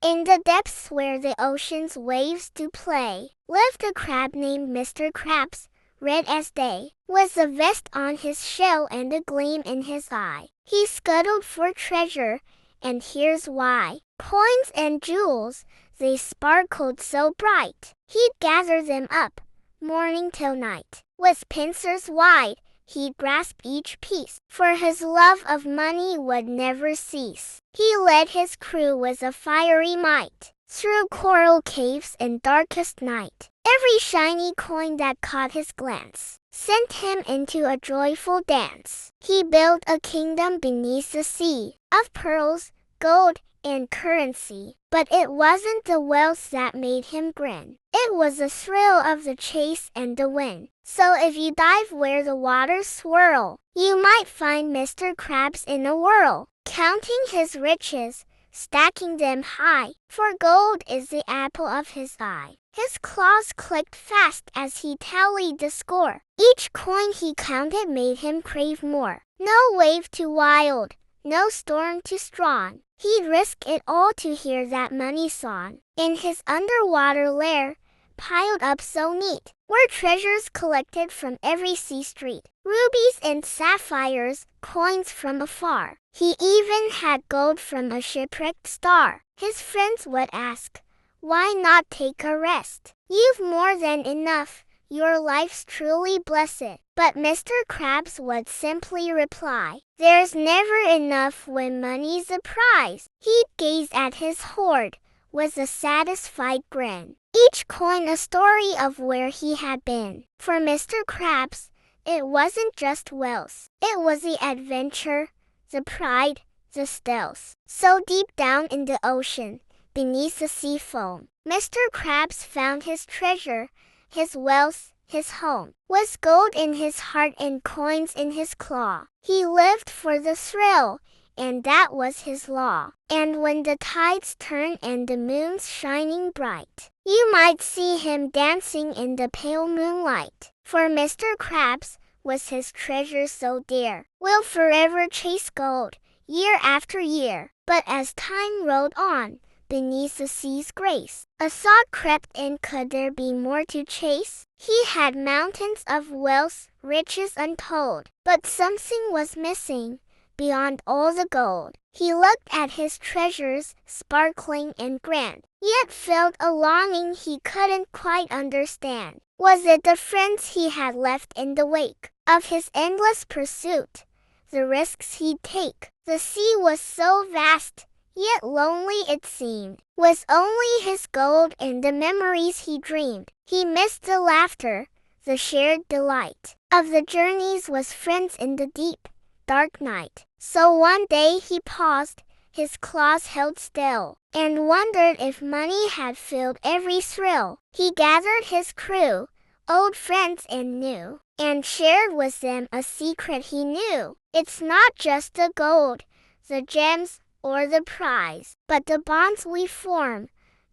In the depths where the ocean's waves do play, lived a crab named Mr. Krabs, red as day, was a vest on his shell and a gleam in his eye. He scuttled for treasure, and here's why. Coins and jewels, they sparkled so bright. He'd gather them up, morning till night. With pincers wide, he'd grasp each piece, for his love of money would never cease. He led his crew with a fiery might, through coral caves in darkest night. Every shiny coin that caught his glance sent him into a joyful dance. He built a kingdom beneath the sea, of pearls, gold, and currency. But it wasn't the wealth that made him grin. It was the thrill of the chase and the win. So if you dive where the waters swirl, you might find Mr. Krabs in a whirl, counting his riches, stacking them high, for gold is the apple of his eye. His claws clicked fast as he tallied the score. Each coin he counted made him crave more. No wave too wild, no storm too strong. He'd risk it all to hear that money song. In his underwater lair, piled up so neat, were treasures collected from every sea street. Rubies and sapphires, coins from afar. He even had gold from a shipwrecked star. His friends would ask, why not take a rest? You've more than enough, your life's truly blessed. But Mr. Krabs would simply reply, there's never enough when money's a prize. He'd gaze at his hoard with a satisfied grin, each coin a story of where he had been. For Mr. Krabs, it wasn't just wealth. It was the adventure, the pride, the stealth. So deep down in the ocean, beneath the sea foam, Mr. Krabs found his treasure, his wealth, his home. With gold in his heart and coins in his claw, he lived for the thrill, and that was his law. And when the tides turned and the moon's shining bright, you might see him dancing in the pale moonlight. For Mr. Krabs was his treasure so dear, will forever chase gold, year after year. But as time rolled on, beneath the sea's grace, a thought crept in, could there be more to chase? He had mountains of wealth, riches untold, but something was missing beyond all the gold. He looked at his treasures, sparkling and grand, yet felt a longing he couldn't quite understand. Was it the friends he had left in the wake of his endless pursuit, the risks he'd take? The sea was so vast, yet lonely it seemed, with only his gold and the memories he dreamed. He missed the laughter, the shared delight of the journeys with friends in the deep, dark night. So one day he paused, his claws held still, and wondered if money had filled every thrill. He gathered his crew, old friends and new, and shared with them a secret he knew. It's not just the gold, the gems, or the prize, but the bonds we form,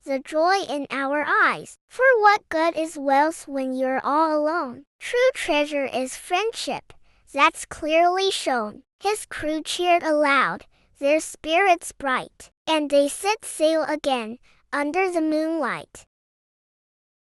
the joy in our eyes. For what good is wealth when you're all alone? True treasure is friendship, that's clearly shown. His crew cheered aloud, their spirits bright, and they set sail again, under the moonlight.